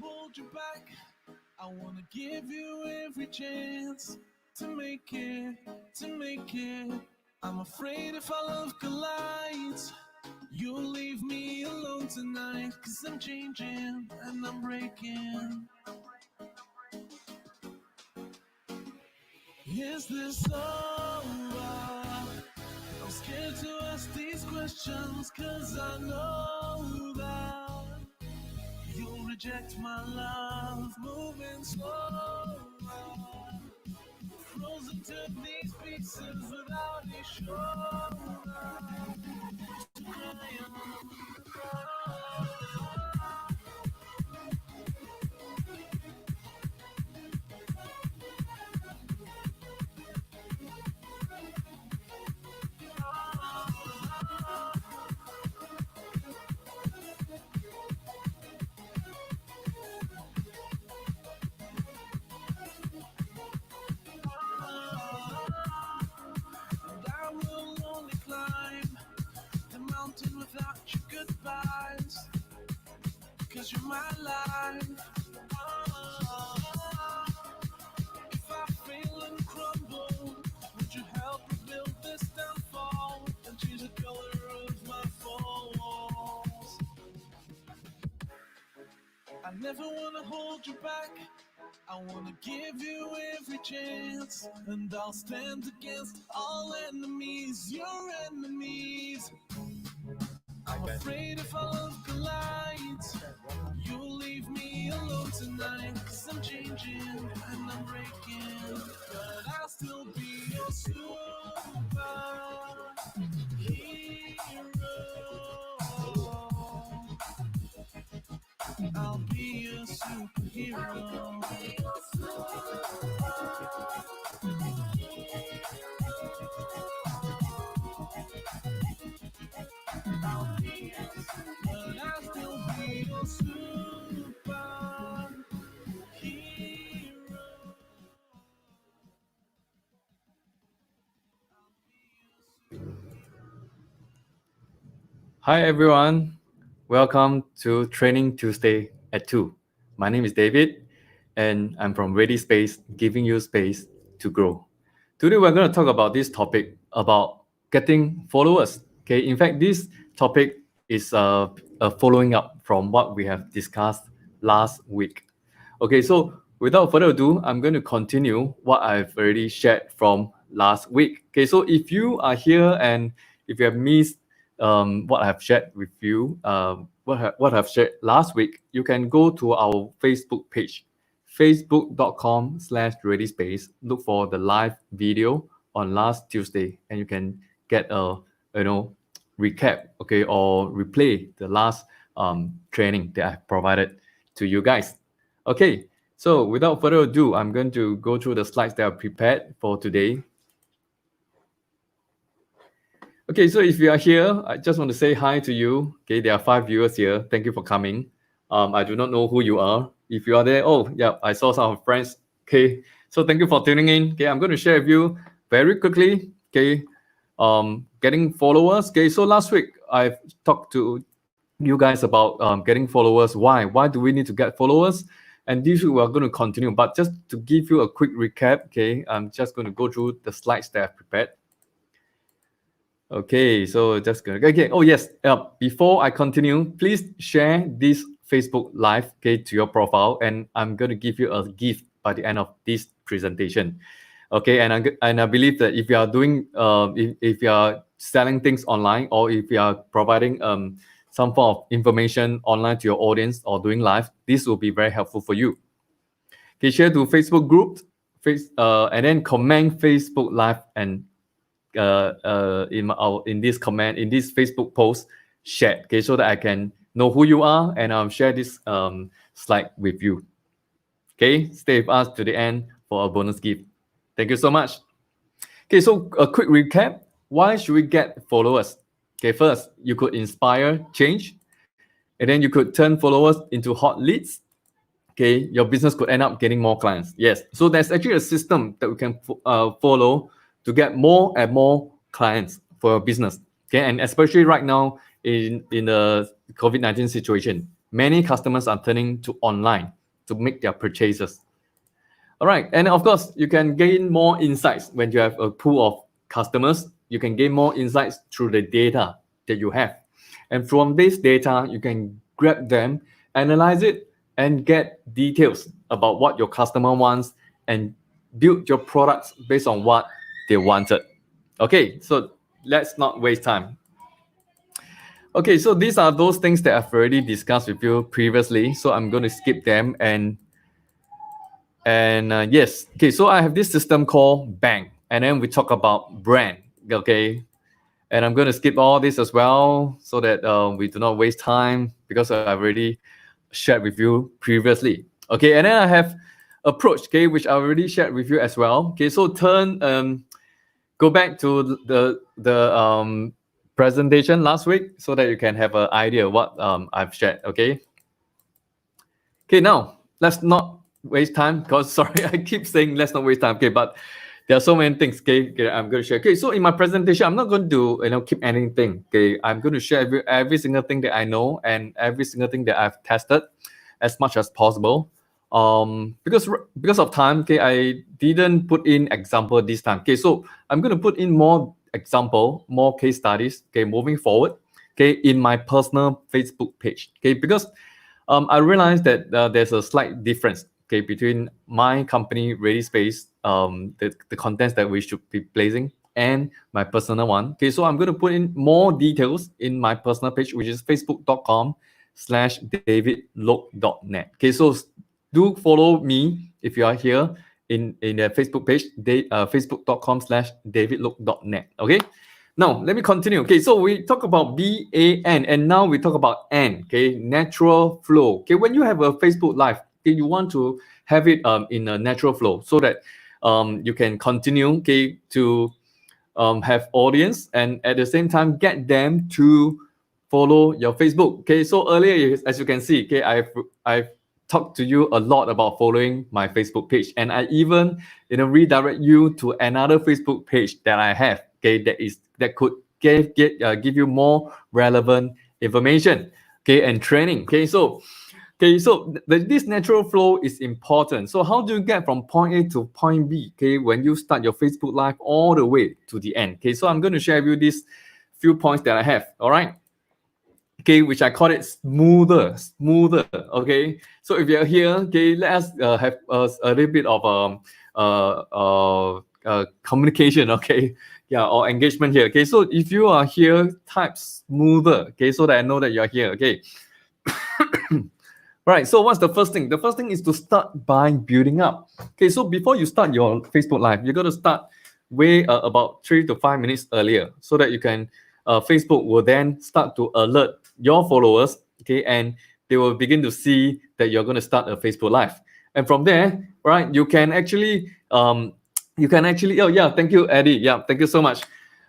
hold you back. I wanna give you every chance to make it, to make it. I'm afraid if our love collides, you'll leave me alone tonight. Cause I'm changing and I'm breaking. Is this over? I'm scared to ask these questions, cause I know that you'll reject my love. Moving slow, frozen to these pieces without a shoulder to cry on. And I will only climb the mountain without your goodbyes, cause you're my life. If I fail and crumble, would you help rebuild this downfall and change the color of my falls? I never wanna hold you back. I wanna give you every chance, and I'll stand against all enemies, your enemies. I'm afraid if our love collides, you'll leave me alone tonight. Cause I'm changing and I'm breaking, but I'll still be your superhero. I'll be a superhero. But I'll still be your superhero. Hi everyone, welcome to Training Tuesday at 2. My name is David and I'm from Ready Space, giving you space to grow. Today we're going to talk about this topic about getting followers. Okay, in fact, this topic is a following up from what we have discussed last week. Okay, so without further ado, I'm going to continue what I've already shared from last week. Okay, so if you are here and if you have missed what I have shared with you, what I've shared last week, you can go to our Facebook page, facebook.com/readyspace. Look for the live video on last Tuesday, and you can get a recap, okay, or replay the last training that I provided to you guys. Okay, so without further ado, I'm going to go through the slides that I prepared for today. Okay, so if you are here, I just want to say hi to you. Okay, there are 5 viewers here. Thank you for coming. I do not know who you are. If you are there, oh yeah, I saw some friends. Okay, so thank you for tuning in. Okay, I'm going to share with you very quickly. Okay, getting followers. Okay, so last week I've talked to you guys about getting followers. Why do we need to get followers? And this week we're going to continue. But just to give you a quick recap, okay, I'm just going to go through the slides that I've prepared. Okay, so just gonna oh yes. Before I continue, please share this Facebook Live, okay, to your profile, and I'm gonna give you a gift by the end of this presentation. Okay, and I believe that if you are doing if you are selling things online, or if you are providing some form of information online to your audience or doing live, this will be very helpful for you. Okay, share to Facebook group, and then comment Facebook Live and in this comment, in this Facebook post, share, okay, so that I can know who you are and I'll share this slide with you. Okay, stay with us to the end for a bonus gift. Thank you so much. Okay, so a quick recap. Why should we get followers? Okay, first, you could inspire change, and then you could turn followers into hot leads. Okay, your business could end up getting more clients. Yes, so there's actually a system that we can follow to get more and more clients for your business. Okay, and especially right now in the COVID-19 situation, many customers are turning to online to make their purchases. All right, and of course, you can gain more insights when you have a pool of customers. You can gain more insights through the data that you have. And from this data, you can grab them, analyze it, and get details about what your customer wants and build your products based on what they wanted. Okay, so let's not waste time. Okay, so these are those things that I've already discussed with you previously. So I'm going to skip them and yes, okay, so I have this system called Bang, and then we talk about brand, okay? And I'm going to skip all this as well so that we do not waste time because I've already shared with you previously. Okay, and then I have approach, okay, which I already shared with you as well. Okay, so go back to the presentation last week so that you can have an idea what I've shared, okay? Okay, now let's not waste time because sorry, I keep saying let's not waste time. Okay, but there are so many things. Okay, I'm going to share. Okay, so in my presentation, I'm not going to keep anything. Okay, I'm going to share every single thing that I know and every single thing that I've tested as much as possible. Because of time, okay, I didn't put in example this time. Okay, so I'm going to put in more example, more case studies. Okay, moving forward. Okay, in my personal Facebook page. Okay, because I realized that there's a slight difference, okay, between my company Ready Space, the contents that we should be placing, and my personal one. Okay, so I'm going to put in more details in my personal page, which is facebook.com/davidloke.net. Okay, so do follow me if you are here in the Facebook page, facebook.com/davidloke.net. Okay. Now, let me continue. Okay, so we talk about BAN, and now we talk about N, okay, natural flow. Okay, when you have a Facebook Live, okay, you want to have it in a natural flow so that you can continue, okay, to have audience and at the same time get them to follow your Facebook. Okay, so earlier, as you can see, okay, I've talked to you a lot about following my Facebook page, and I even redirect you to another Facebook page that I have. Okay, that could give you more relevant information, okay, and training. Okay, so this natural flow is important. So how do you get from point A to point B? Okay, when you start your Facebook Live all the way to the end. Okay, so I'm going to share with you these few points that I have. All right. Okay, which I call it smoother. Okay, so if you're here, okay, let us have a little bit of communication. Okay. Yeah, or engagement here. Okay, so if you are here, type smoother. Okay, so that I know that you're here. Okay. Right. So what's the first thing? The first thing is to start by building up. Okay, so before you start your Facebook Live, you're going to start way about 3 to 5 minutes earlier so that you can Facebook will then start to alert your followers. Okay, and they will begin to see that you're going to start a Facebook Live. And from there, right, you can actually oh yeah, thank you, Eddie. Yeah, thank you so much.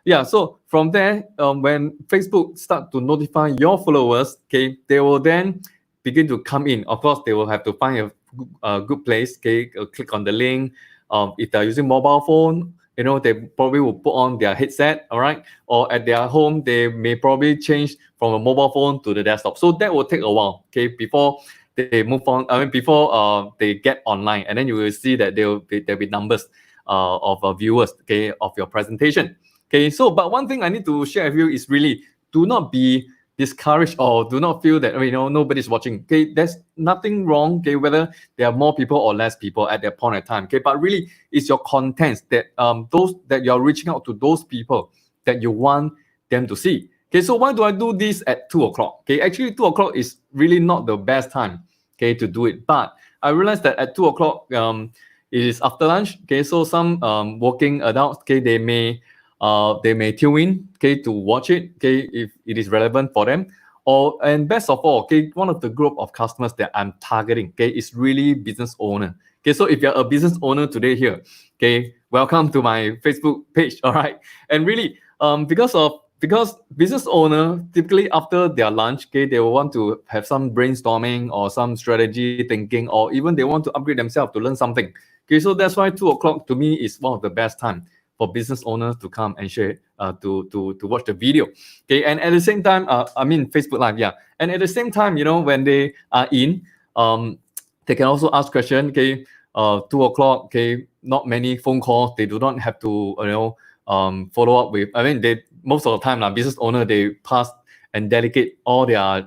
Yeah, so from there, when Facebook start to notify your followers, okay, they will then begin to come in. Of course, they will have to find a good place. Okay, click on the link. If they're using mobile phone, they probably will put on their headset. All right, or at their home, they may probably change from a mobile phone to the desktop. So that will take a while. Okay, before they move on. I mean, before they get online, and then you will see that there'll be numbers of viewers, okay, of your presentation. Okay, so but one thing I need to share with you is really do not be discouraged or do not feel that nobody's watching. Okay, there's nothing wrong. Okay, whether there are more people or less people at that point in time. Okay, but really it's your contents that those that you're reaching out to those people that you want them to see. Okay, so why do I do this at 2 o'clock? Okay, actually 2 o'clock is really not the best time, okay, to do it. But I realized that at 2 o'clock it is after lunch. Okay, so some working adults, okay, they may tune in, okay, to watch it, okay, if it is relevant for them. And best of all, okay, one of the group of customers that I'm targeting, okay, is really business owner. Okay, so if you're a business owner today here, okay, welcome to my Facebook page. All right, and really because business owner typically after their lunch, okay, they will want to have some brainstorming or some strategy thinking, or even they want to upgrade themselves to learn something. Okay, so that's why 2 o'clock to me is one of the best time for business owners to come and share, to watch the video. Okay, and at the same time, I mean Facebook Live, yeah. And at the same time, when they are in, they can also ask questions. Okay, 2 o'clock. Okay, not many phone calls. They do not have to, follow up with. I mean, they most of the time, business owner, they pass and delegate all their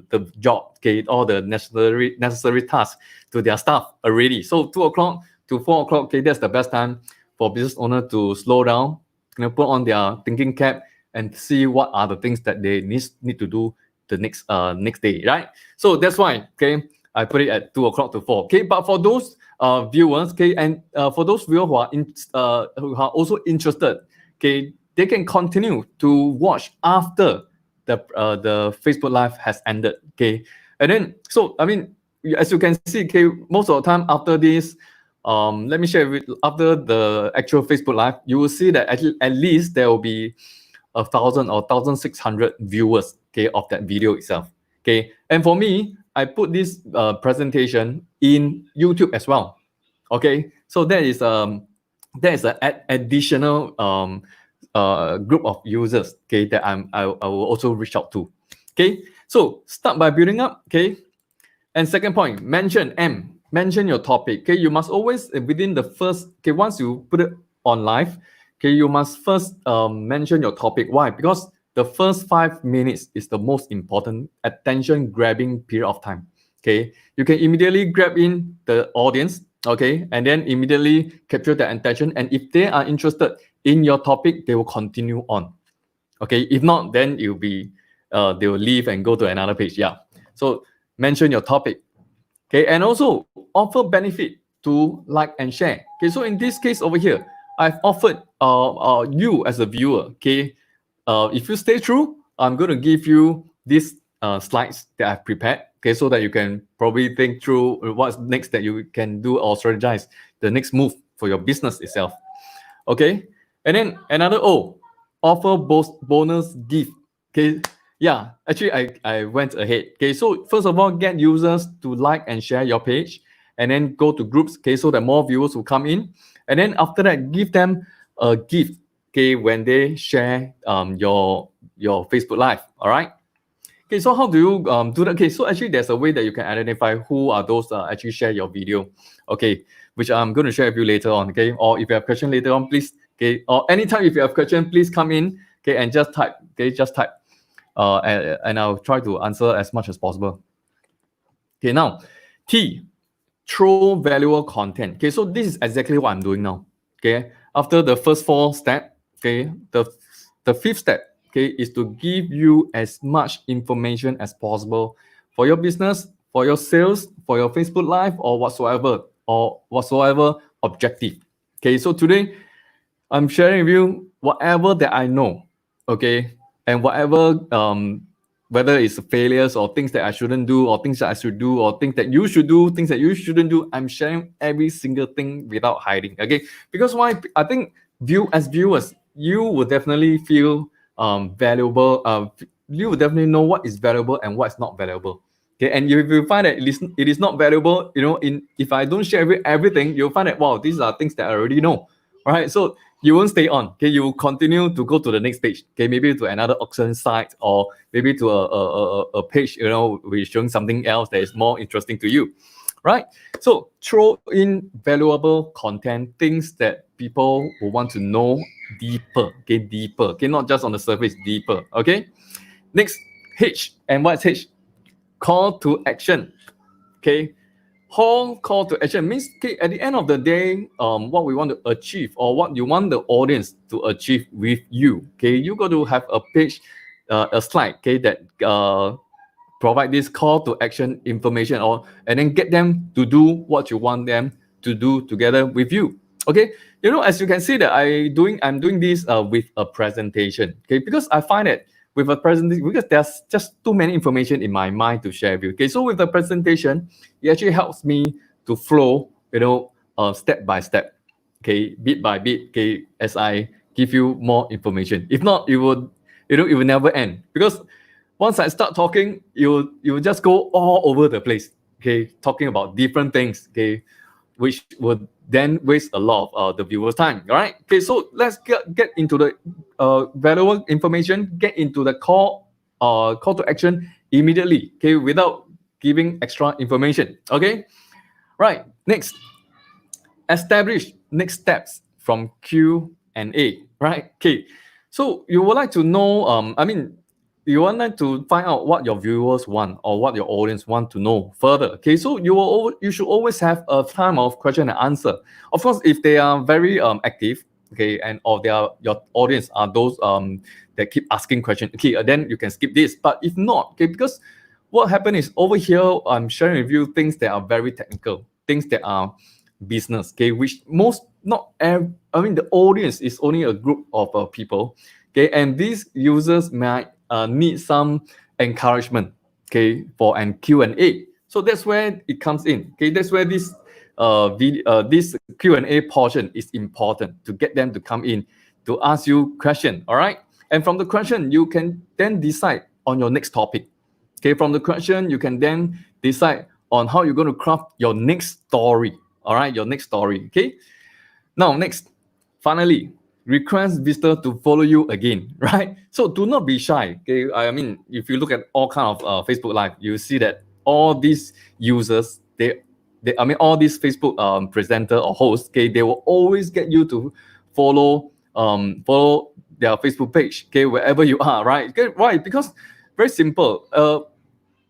the job, okay, all the necessary tasks to their staff already. So 2 o'clock to 4 o'clock, okay, that's the best time for business owner to slow down, put on their thinking cap and see what are the things that they need to do the next day, right? So that's why, okay, I put it at 2 o'clock to 4. Okay, but for those viewers, okay, and for those viewers who are also interested, okay, they can continue to watch after the Facebook Live has ended. Okay, and then so I mean, as you can see, okay, most of the time after this, let me share with after the actual Facebook Live, you will see that at least there will be 1,000 or 1,600 viewers, okay, of that video itself. Okay, and for me, I put this presentation in YouTube as well. Okay, so that is an additional group of users, okay, that I will also reach out to. Okay, so start by building up. Okay, and second point, mention your topic. Okay, you must always within the first, okay, once you put it on live, okay, you must first mention your topic. Why? Because the first 5 minutes is the most important attention grabbing period of time. Okay, you can immediately grab in the audience, okay, and then immediately capture their attention. And if they are interested in your topic, they will continue on. Okay, if not, then it will be they will leave and go to another page. Yeah. So mention your topic. Okay, and also offer benefit to like and share. Okay, so in this case over here, I've offered you as a viewer. Okay, if you stay true, I'm going to give you these slides that I've prepared. Okay, so that you can probably think through what's next that you can do or strategize the next move for your business itself. Okay, and then another offer bonus gift. Okay, yeah, actually I went ahead. Okay, so first of all, get users to like and share your page, and then go to groups. Okay, so that more viewers will come in, and then after that, give them a gift. Okay, when they share your Facebook Live. All right. Okay, so how do you do that? Okay, so actually there's a way that you can identify who are those actually share your video. Okay, which I'm going to share with you later on. Okay, or if you have question later on, please. Okay, or anytime if you have question, please come in. Okay, and just type. Okay, just type. And I'll try to answer as much as possible. Okay, now T, throw valuable content. Okay, so this is exactly what I'm doing now. Okay, after the first 4 steps. Okay, the fifth step, okay, is to give you as much information as possible for your business, for your sales, for your Facebook Live, or whatsoever objective. Okay, so today I'm sharing with you whatever that I know. Okay, and whatever whether it's failures or things that I shouldn't do, or things that I should do, or things that you should do, things that you shouldn't do, I'm sharing every single thing without hiding. Okay, because why? I think as viewers, you will definitely feel valuable. You will definitely know what is valuable and what is not valuable. Okay, and if you find that it is not valuable, if I don't share everything, you'll find that wow, these are things that I already know. All right, so you won't stay on. Okay, you will continue to go to the next page. Okay, maybe to another auction site, or maybe to a page, which is showing something else that is more interesting to you. Right? So throw in valuable content, things that people will want to know deeper. Okay, deeper. Okay, not just on the surface, deeper. Okay. Next, H. And what's H? Call to action. Okay. Call to action means, okay, at the end of the day, what we want to achieve, or what you want the audience to achieve with you. Okay, you got to have a page, a slide, okay, that provide this call to action information, and then get them to do what you want them to do together with you. Okay, as you can see that I'm doing this with a presentation. Okay, because I find that with a presentation, because there's just too many information in my mind to share with you. Okay, so with the presentation, it actually helps me to flow, step by step. Okay, bit by bit. Okay, as I give you more information. If not, it will never end, because once I start talking, you will just go all over the place. Okay, talking about different things. Okay, which would then waste a lot of the viewers' time. All right. Okay. So let's get into the valuable information. Get into the call to action immediately. Okay, without giving extra information. Okay. Right. Next, establish next steps from Q&A. Right. Okay. So you would like to know. You want to find out what your viewers want or what your audience want to know further. Okay, so you should always have a time of question and answer. Of course, if they are very active, okay, and or your audience are those that keep asking questions, okay, then you can skip this. But if not, okay, because what happened is over here I'm sharing with you things that are very technical, things that are business, okay, which the audience is only a group of people, okay, and these users might need some encouragement, okay, for an Q&A. So that's where it comes in. Okay, that's where this this Q&A portion is important to get them to come in to ask you question. All right, and from the question you can then decide on your next topic. Okay, from the question you can then decide on how you're going to craft your next story. All right, your next story. Okay, now next, finally, request visitor to follow you again, right? So do not be shy. Okay, I mean, if you look at all kind of Facebook Live, you see that all these users, all these Facebook presenter or hosts, okay, they will always get you to follow their Facebook page, okay, wherever you are, right? Okay, why? Because very simple.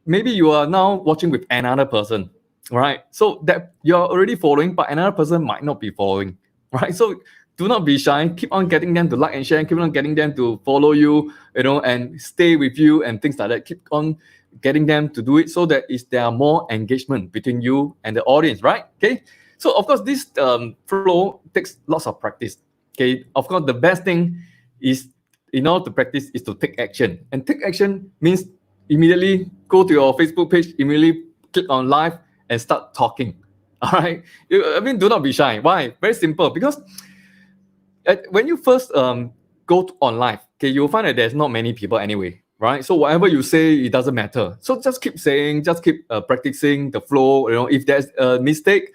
Maybe you are now watching with another person, right? So that you're already following, but another person might not be following, right? So do not be shy. Keep on getting them to like and share. Keep on getting them to follow you, and stay with you and things like that. Keep on getting them to do it so that there are more engagement between you and the audience, right? Okay. So of course, this flow takes lots of practice. Okay. Of course, the best thing is in order to practice is to take action, and take action means immediately go to your Facebook page, immediately click on live and start talking. All right. Do not be shy. Why? Very simple. Because when you first go on live, okay, you'll find that there's not many people anyway, right? So whatever you say, it doesn't matter. So just keep saying, just keep practicing the flow. If there's a mistake,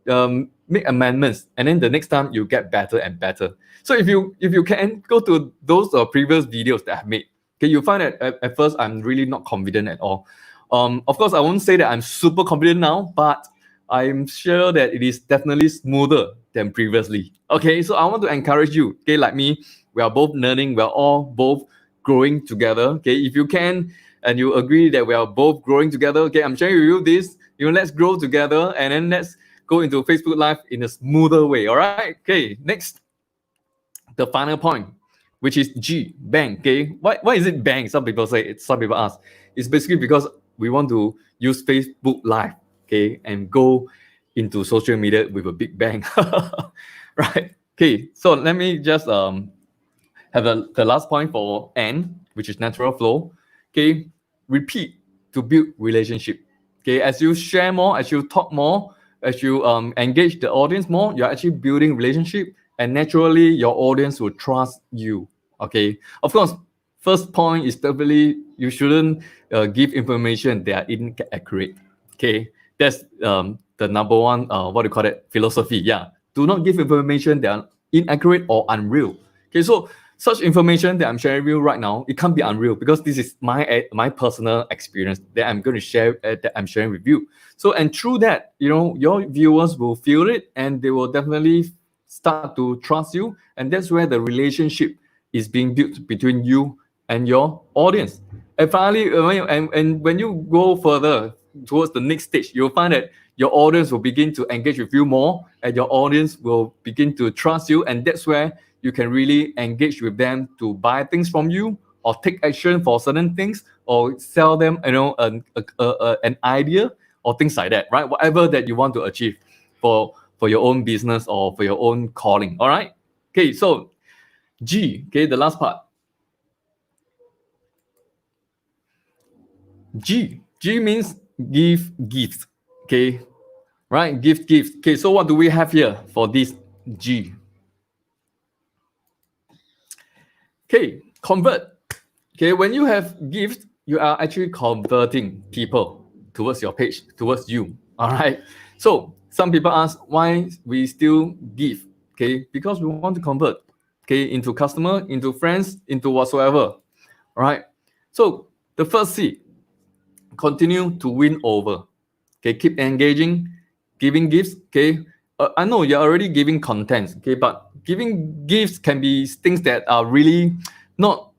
make amendments, and then the next time you get better and better. So if you can go to those previous videos that I've made, okay, you find that at first I'm really not confident at all. Of course, I won't say that I'm super confident now, but I'm sure that it is definitely smoother than previously. Okay, so I want to encourage you. Okay, like me, we are both learning. We are all both growing together. Okay, if you can and you agree that we are both growing together, okay, I'm sharing with you this. Let's grow together, and then let's go into Facebook Live in a smoother way. All right. Okay. Next, the final point, which is G, bang. Okay. Why is it bang? Some people say. Some people ask. It's basically because we want to use Facebook Live, okay, and go into social media with a big bang. Right. Okay. So let me just have the last point for N, which is natural flow. Okay. Repeat to build relationship. Okay. As you share more, as you talk more, as you engage the audience more, you're actually building relationship, and naturally your audience will trust you. Okay. Of course, first point is definitely you shouldn't give information that are inaccurate. Okay. That's the number one, philosophy. Yeah. Do not give information that are inaccurate or unreal. Okay. So such information that I'm sharing with you right now, it can't be unreal because this is my personal experience that I'm going to share, that I'm sharing with you. So, and through that, your viewers will feel it, and they will definitely start to trust you. And that's where the relationship is being built between you and your audience. And finally, when you go further towards the next stage, you'll find that your audience will begin to engage with you more, and your audience will begin to trust you. And that's where you can really engage with them to buy things from you, or take action for certain things, or sell them, an idea or things like that, right? Whatever that you want to achieve for your own business or for your own calling. All right. Okay. So G. Okay. The last part. G means give gifts. Okay. Right. Give gifts. Okay. So what do we have here for this G? Okay, convert. Okay, when you have gifts, you are actually converting people towards your page, towards you. All right. So some people ask why we still give. Okay, because we want to convert, okay, into customer, into friends, into whatsoever. All right. So the first C, continue to win over. Okay, keep engaging, giving gifts. Okay, I know you're already giving content. Okay, but giving gifts can be things that are really not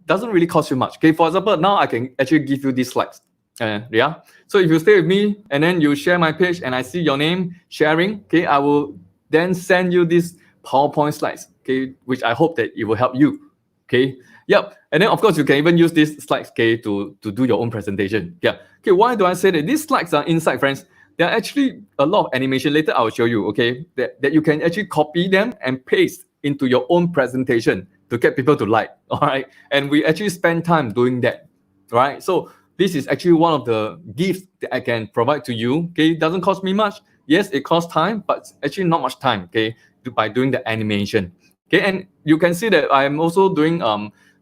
doesn't really cost you much. Okay, for example, now I can actually give you these slides. Yeah. So if you stay with me and then you share my page and I see your name sharing, okay, I will then send you these PowerPoint slides. Okay, which I hope that it will help you. Okay. Yep. And then of course you can even use these slides, okay, to do your own presentation. Yeah. Okay. Why do I say that these slides are inside, friends? There are actually a lot of animation. Later I will show you. Okay, that you can actually copy them and paste into your own presentation to get people to like. All right. And we actually spend time doing that. Right. So this is actually one of the gifts that I can provide to you. Okay. It doesn't cost me much. Yes, it costs time, but it's actually not much time. Okay. By doing the animation. Okay. And you can see that I'm also doing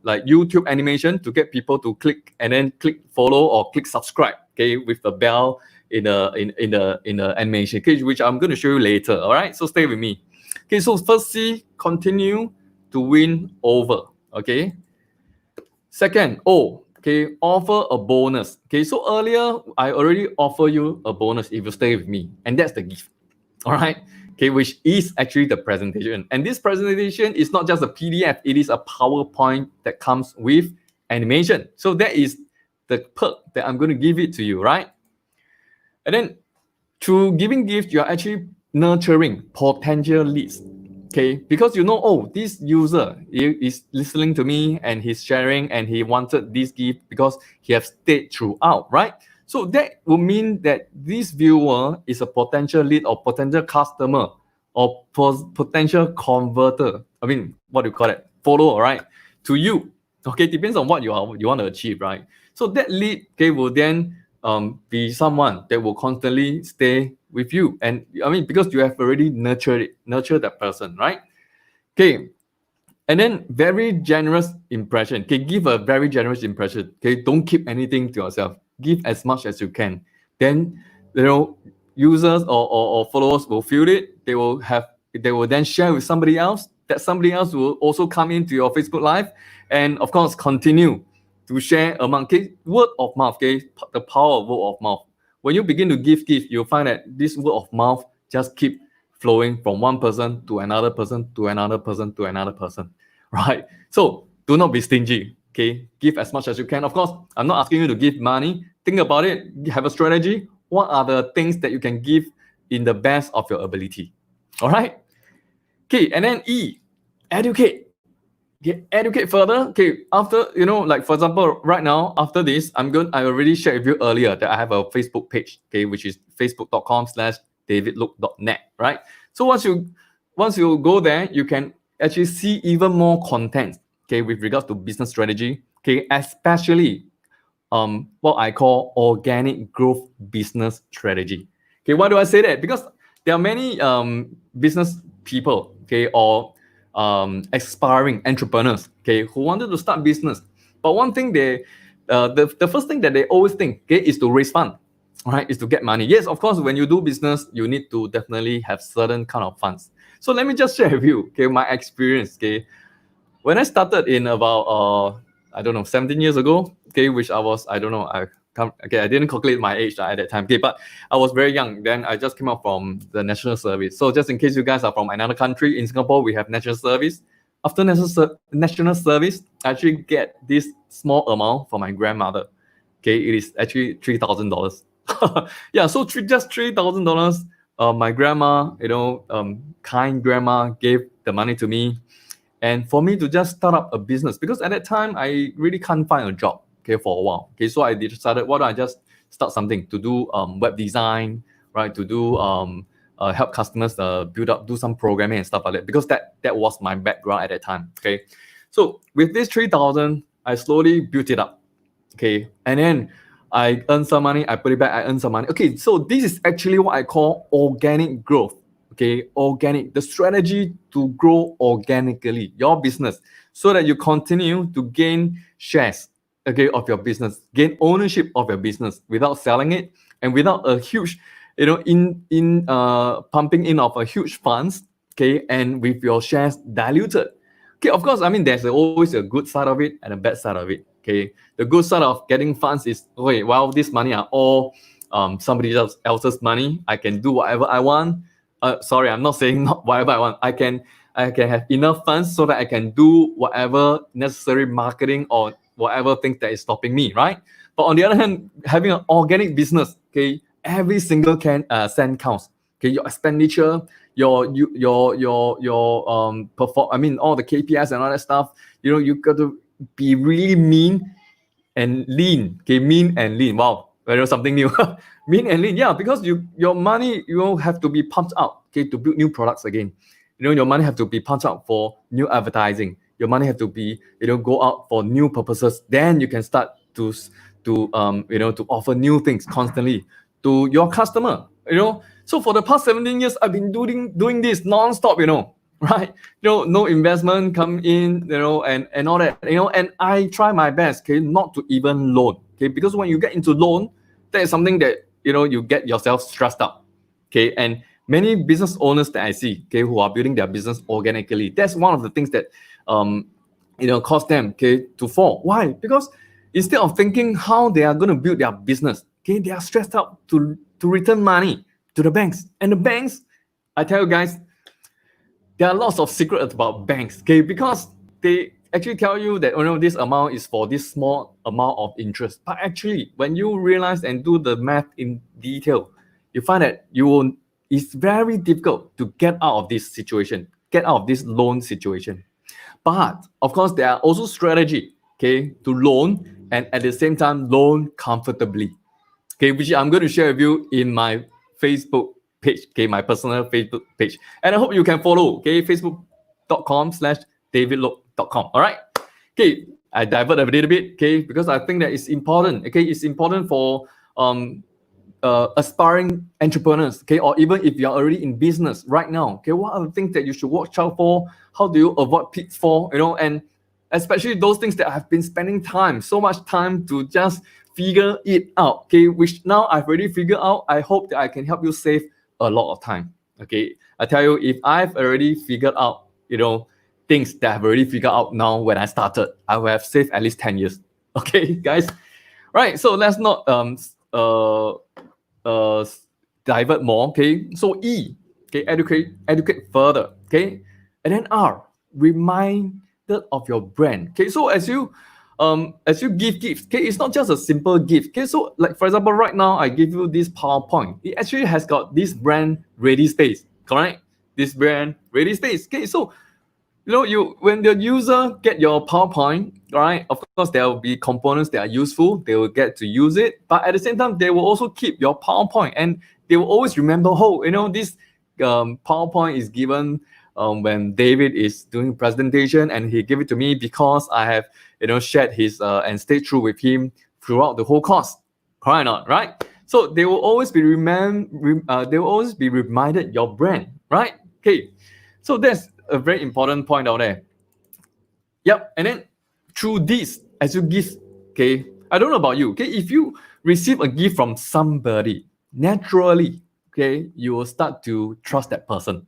like YouTube animation to get people to click and then click follow or click subscribe. Okay. With the bell in the animation, okay, which I'm going to show you later. All right. So stay with me. Okay. So first C, continue to win over. Okay. Second, okay, offer a bonus. Okay, so earlier I already offer you a bonus if you stay with me, and that's the gift. All right. Okay, which is actually the presentation. And this presentation is not just a PDF, it is a PowerPoint that comes with animation. So that is the perk that I'm going to give it to you, right? And then through giving gifts, you're actually nurturing potential leads. Okay, because you know, this user is listening to me and he's sharing and he wanted this gift because he has stayed throughout, right? So that will mean that this viewer is a potential lead or potential customer or potential converter. I mean, what do you call it? Follower, right? To you. Okay, depends on what you want to achieve, right? So that lead, okay, will then be someone that will constantly stay with you. And I mean, because you have already nurtured that person, right? Okay. And then very generous impression. Okay, give a very generous impression. Okay, don't keep anything to yourself. Give as much as you can. Then, users or followers will feel it. They will then share with somebody else. That somebody else will also come into your Facebook Live, and of course continue to share among. Okay, word of mouth. Okay, the power of word of mouth. When you begin to give, you'll find that this word of mouth just keep flowing from one person to another person to another person to another person, right? So do not be stingy. Okay, give as much as you can. Of course, I'm not asking you to give money. Think about it. Have a strategy. What are the things that you can give in the best of your ability? All right. Okay, and then E, educate. Okay, educate further. Okay, after, like for example, right now, after this, I already shared with you earlier that I have a Facebook page, okay, which is facebook.com/davidlook.net, right? So once you go there, you can actually see even more content, okay, with regards to business strategy, okay, especially what I call organic growth business strategy. Okay, why do I say that? Because there are many business people, okay, or aspiring entrepreneurs, okay, who wanted to start business. But one thing the first thing that they always think, okay, is to raise fund, right? Is to get money. Yes, of course, when you do business, you need to definitely have certain kind of funds. So let me just share with you, okay, my experience, okay. When I started in about 17 years ago, okay, which I didn't calculate my age at that time, okay, but I was very young. Then I just came out from the national service. So just in case you guys are from another country, in Singapore we have national service. After national service, I actually get this small amount for my grandmother. Okay, it is actually $3,000. Yeah, so just $3,000. My grandma, kind grandma gave the money to me. And for me to just start up a business, because at that time I really can't find a job, okay, for a while. Okay, so I decided, why don't I just start something to do web design, right? To do help customers do some programming and stuff like that, because that was my background at that time. Okay, so with this 3,000, I slowly built it up. Okay, and then I earn some money, I put it back, I earn some money. Okay, so this is actually what I call organic growth. Okay, organic, the strategy to grow organically your business so that you continue to gain shares, okay, of your business, gain ownership of your business without selling it and without a huge in pumping in of a huge funds, okay, and with your shares diluted. Okay, of course, I mean, there's always a good side of it and a bad side of it. Okay, the good side of getting funds is, okay, well, this money are all somebody else's money. I can do whatever I want. Sorry, I'm not saying not whatever I want. I can have enough funds so that I can do whatever necessary marketing or whatever thing that is stopping me, right? But on the other hand, having an organic business, okay, every single cent counts. Okay, your expenditure, your perform. I mean, all the KPIs and all that stuff. You got to be really mean and lean. Okay, mean and lean. Wow, something new. Mean and lean. Yeah, because your money have to be pumped out. Okay, to build new products again. Your money have to be pumped out for new advertising. Your money have to be go out for new purposes. Then you can start to offer new things constantly to your customer. So for the past 17 years, I've been doing this non-stop. Right? No investment come in. And all that. And I try my best. Okay, not to even loan. Okay, because when you get into loan, that is something that you get yourself stressed out. Okay, and many business owners that I see, okay, who are building their business organically, that's one of the things that cause them, okay, to fall. Why? Because instead of thinking how they are going to build their business, okay, they are stressed out to return money to the banks. And the banks, I tell you guys, there are lots of secrets about banks, okay, because they actually tell you that this amount is for this small amount of interest. But actually, when you realize and do the math in detail, you find that it's very difficult to get out of this situation, get out of this loan situation. But of course, there are also strategy, okay, to loan and at the same time loan comfortably, okay, which I'm going to share with you in my Facebook page, okay, my personal Facebook page, and I hope you can follow, okay, facebook.com/davidloh.com. All right, okay, I divert a little bit, okay, because I think that it's important, okay, it's important for aspiring entrepreneurs, okay, or even if you're already in business right now, okay, what are the things that you should watch out for? How do you avoid pitfall? And especially those things that I've been spending so much time to just figure it out, okay, which now I've already figured out. I hope that I can help you save a lot of time. Okay, I tell you, if I've already figured out, things that I've already figured out now when I started, I will have saved at least 10 years. Okay, guys, right? So let's not divert more. Okay, so E, okay, educate further. Okay, and then R, reminded of your brand. Okay, so as you give gifts, okay, it's not just a simple gift. Okay, so like for example, right now I give you this PowerPoint. It actually has got this brand ready space, correct? This brand ready space. Okay, so when the user get your PowerPoint, right? Of course, there will be components that are useful. They will get to use it, but at the same time, they will also keep your PowerPoint, and they will always remember, this PowerPoint is given when David is doing presentation, and he gave it to me because I have shared his and stayed through with him throughout the whole course. Correct or not, right? So they will always be reminded your brand, right? Okay, so that's a very important point out there. Yep, and then through this, as you give, okay, I don't know about you, okay, if you receive a gift from somebody, naturally, okay, you will start to trust that person,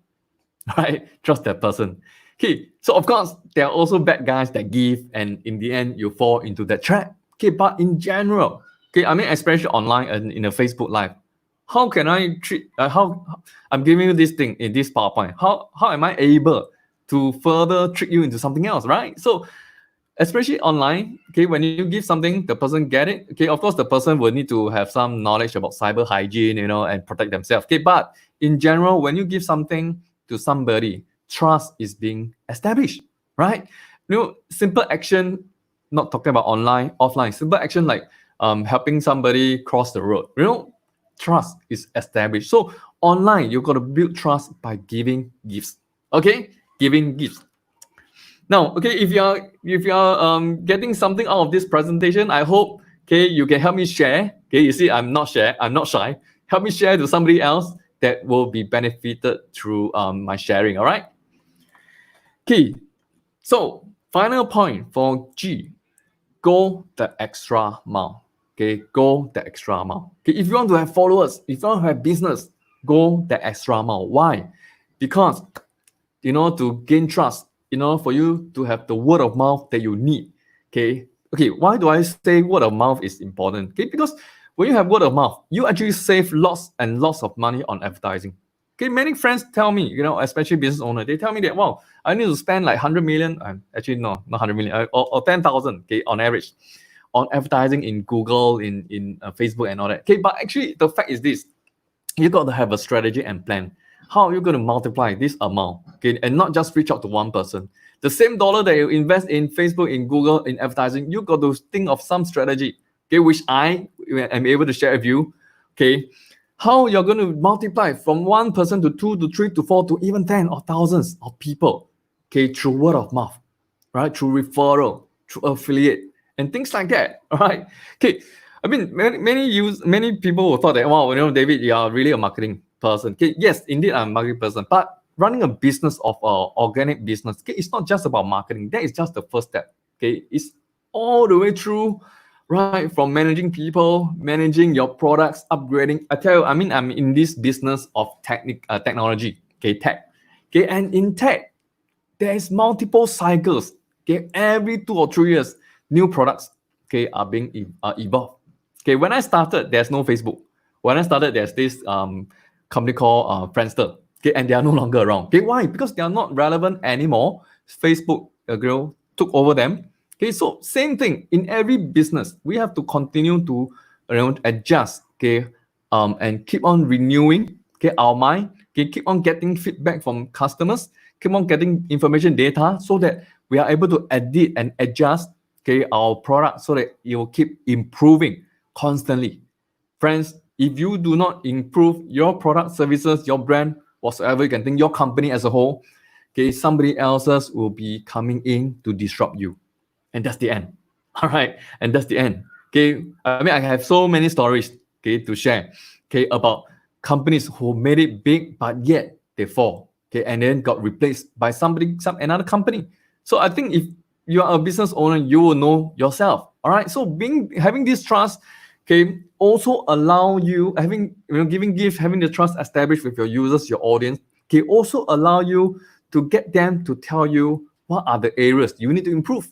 right? Trust that person. Okay, so of course, there are also bad guys that give, and in the end, you fall into that trap. Okay, but in general, okay, I mean, especially online and in a Facebook Live, how can I treat, how I'm giving you this thing in this PowerPoint, how am I able to further trick you into something else, right? So especially online, okay, when you give something, the person get it, okay, of course the person will need to have some knowledge about cyber hygiene, and protect themselves, okay, but in general, when you give something to somebody, trust is being established, right? Simple action, not talking about online, offline, simple action like helping somebody cross the road, trust is established. So online, you got to build trust by giving gifts, okay, giving gifts. Now, okay, if you're getting something out of this presentation, I hope, okay, you can help me share. Okay, you see, I'm not shy. Help me share to somebody else that will be benefited through my sharing. All right. Okay. So final point for G, go the extra mile. okay, go the extra mile. Okay, if you want to have followers, if you want to have business, go the extra mile. Why? Because to gain trust, for you to have the word of mouth that you need. Okay, why do I say word of mouth is important? Okay, because when you have word of mouth, you actually save lots and lots of money on advertising. Okay, many friends tell me, especially business owner, they tell me that, wow, I need to spend like 100 million, actually no, not 100 million, or 10,000, okay, on average, on advertising in Google, in Facebook and all that. Okay, but actually the fact is this, you got to have a strategy and plan. How are you going to multiply this amount? Okay, and not just reach out to one person. The same dollar that you invest in Facebook, in Google, in advertising, you got to think of some strategy, okay, which I am able to share with you. Okay, how you're going to multiply from one person to 2 to 3 to 4 to even 10 or thousands of people, okay, through word of mouth, right? Through referral, through affiliate, and things like that, all right? Okay, I mean, many people will thought that, wow, David, you are really a marketing person. Okay, yes, indeed, I'm a marketing person, but running a business of organic business, okay, it's not just about marketing. That is just the first step. Okay, it's all the way through, right? From managing people, managing your products, upgrading. I tell you, I mean, I'm in this business of technology, okay, tech. Okay, and in tech, there is multiple cycles. Okay, every 2 or 3 years, new products, okay, are being evolved. Okay, when I started, there's no Facebook. When I started, there's this company called Friendster. Okay, and they are no longer around. Okay, why? Because they are not relevant anymore. Facebook took over them. Okay, so same thing in every business. We have to continue to adjust. Okay, and keep on renewing. Okay, our mind. Okay, keep on getting feedback from customers. Keep on getting information data so that we are able to edit and adjust, okay, our product so that it will keep improving constantly. Friends, if you do not improve your product, services, your brand, whatsoever you can think, your company as a whole, okay, somebody else's will be coming in to disrupt you. And that's the end. All right. And that's the end. Okay. I mean, I have so many stories, okay, to share, okay, about companies who made it big, but yet they fall, okay, and then got replaced by another company. So I think if you are a business owner, you will know yourself. All right. So having this trust, okay, also allow you having the trust established with your users, your audience, okay, also allow you to get them to tell you what are the areas you need to improve.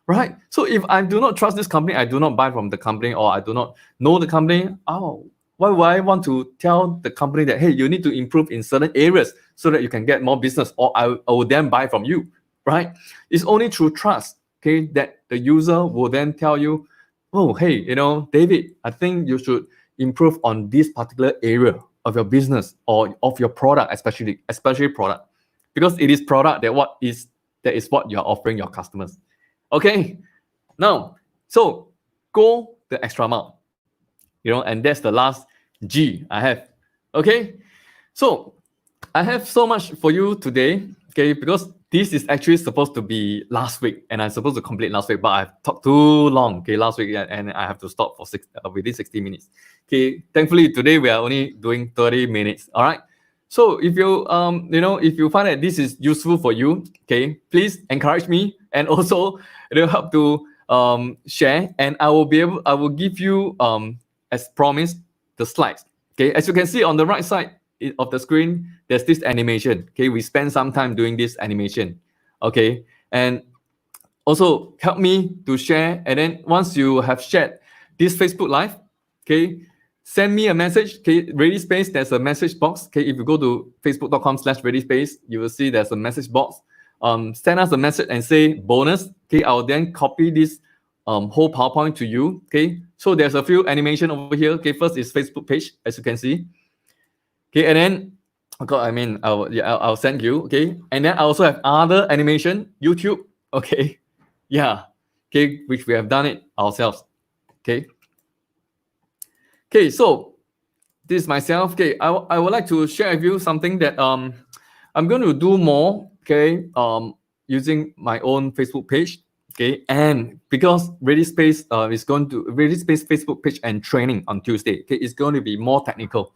Right. So if I do not trust this company, I do not buy from the company, or I do not know the company, why would I want to tell the company that, hey, you need to improve in certain areas so that you can get more business, or I will then buy from you, right? It's only through trust, okay, that the user will then tell you, oh, hey, David, I think you should improve on this particular area of your business or of your product, especially product, because it is product that is what you are offering your customers. Okay, now, so go the extra mile, and that's the last G I have. Okay, so I have so much for you today, okay, because this is actually supposed to be last week, and I'm supposed to complete last week, but I've talked too long, okay, last week, and I have to stop for within 60 minutes. Okay, thankfully today we are only doing 30 minutes. All right. So if you if you find that this is useful for you, okay, please encourage me, and also it'll help to share, and I will give you as promised the slides. Okay, as you can see on the right side of the screen, there's this animation. Okay, we spend some time doing this animation. Okay, and also help me to share, and then once you have shared this Facebook Live, okay, send me a message. Okay, ReadySpace, there's a message box. Okay, if you go to facebook.com/ReadySpace, you will see there's a message box. Send us a message and say bonus. Okay, I'll then copy this whole PowerPoint to you. Okay, so there's a few animation over here. Okay, first is Facebook page, as you can see. Okay, and then I'll send you. Okay, and then I also have other animation, YouTube. Okay, yeah. Okay, which we have done it ourselves. Okay. Okay, so this is myself. Okay, I would like to share with you something that I'm going to do more. Okay, using my own Facebook page. Okay, and because ReadySpace is going to ReadySpace Facebook page and training on Tuesday. Okay, it's going to be more technical,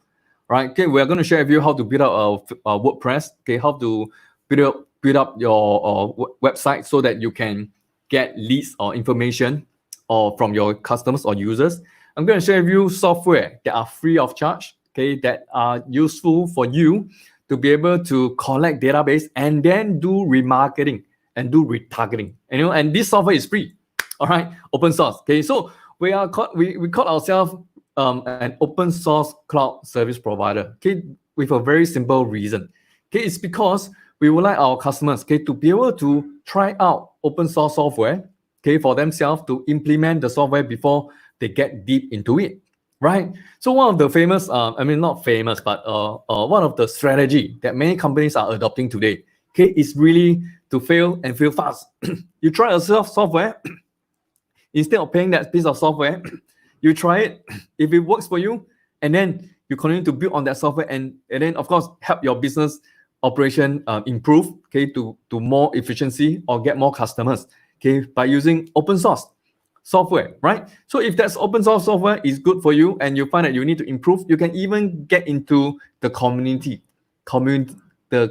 right? Okay, we're going to share with you how to build up a WordPress. Okay, how to build up your website so that you can get leads or information or from your customers or users. I'm going to share with you software that are free of charge, okay, that are useful for you to be able to collect database and then do remarketing and do retargeting. And this software is free. All right, open source. Okay, so we call ourselves an open source cloud service provider. Okay, with a very simple reason. Okay, it's because we would like our customers, okay, to be able to try out open source software, okay, for themselves to implement the software before they get deep into it, right? So one of the famous, not famous, but one of the strategy that many companies are adopting today, okay, is really to fail and fail fast. You try yourself software, instead of paying that piece of software, you try it. If it works for you, and then you continue to build on that software, and then of course help your business operation improve, okay, to more efficiency or get more customers, okay, by using open source software, right? So if that's open source software is good for you and you find that you need to improve, you can even get into the community to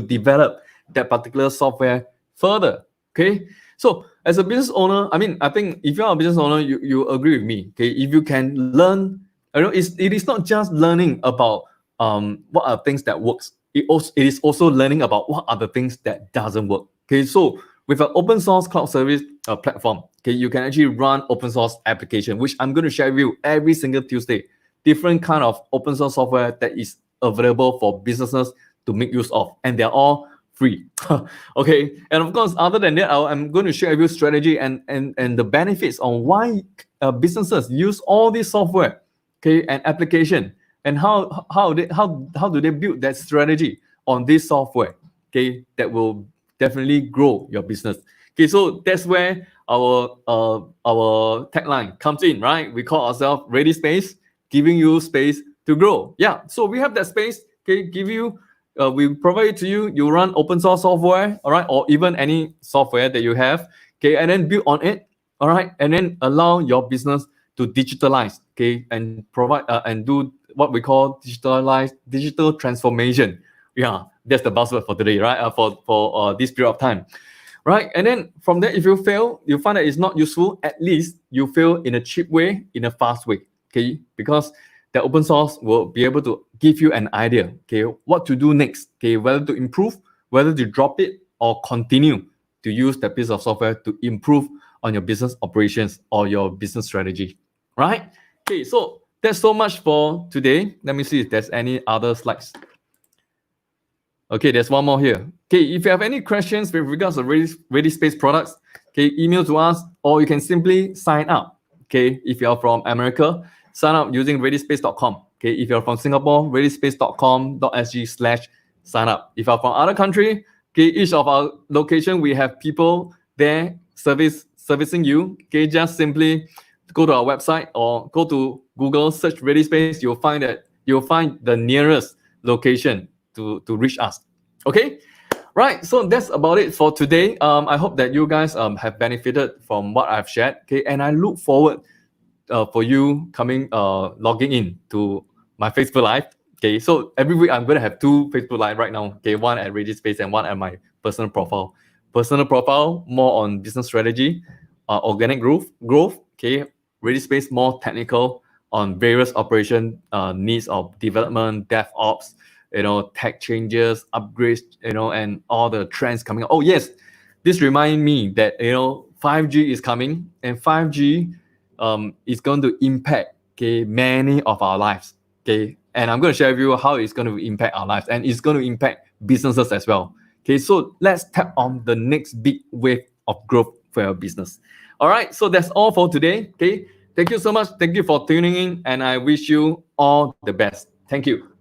develop that particular software further, okay? So as a business owner, I think if you're a business owner, you agree with me, okay? If you can learn, it is not just learning about what are things that works. It is also learning about what are the things that doesn't work, okay? So with an open source cloud service platform, okay, you can actually run open source application, which I'm going to share with you every single Tuesday. Different kind of open source software that is available for businesses to make use of, and they're all free. Okay, and of course, other than that, I'm going to share with you strategy and the benefits on why businesses use all this software, okay, and application, and how do they build that strategy on this software, okay, that will definitely grow your business. Okay, so that's where our tagline comes in, right? We call ourselves Ready Space, giving you space to grow. Yeah, so we have that space, okay, give you, we provide it to you, you run open source software, all right, or even any software that you have, okay, and then build on it, all right, and then allow your business to digitalize, okay, and provide and do what we call digital transformation. Yeah, that's the buzzword for today, right? For this period of time, right? And then from there, if you fail, you find that it's not useful, at least you fail in a cheap way, in a fast way, okay? Because the open source will be able to give you an idea, okay, what to do next, okay, whether to improve, whether to drop it, or continue to use that piece of software to improve on your business operations or your business strategy, right? Okay, so that's so much for today. Let me see if there's any other slides. Okay, there's one more here. Okay, if you have any questions with regards to Ready Space products, okay, email to us, or you can simply sign up. Okay, if you are from America, sign up using readyspace.com. Okay, if you're from Singapore, readyspace.com.sg/sign up. If you're from other country, okay, each of our location, we have people there servicing you. Okay, just simply go to our website or go to Google, search Ready Space. You'll find the nearest location to reach us. Okay, right, so that's about it for today. I hope that you guys have benefited from what I've shared, okay, and I look forward for you logging in to my Facebook Live. Okay, so every week I'm going to have 2 Facebook Live right now, okay, one at Ready Space and one at my personal profile more on business strategy, organic growth, okay, Ready Space more technical on various operation needs of development, DevOps, tech changes, upgrades, and all the trends coming up. Oh yes, this reminds me that 5G is coming, and 5G is going to impact, okay, many of our lives, okay, and I'm going to share with you how it's going to impact our lives, and it's going to impact businesses as well. Okay, so let's tap on the next big wave of growth for your business. All right, so that's all for today. Okay, thank you so much. Thank you for tuning in, and I wish you all the best. Thank you.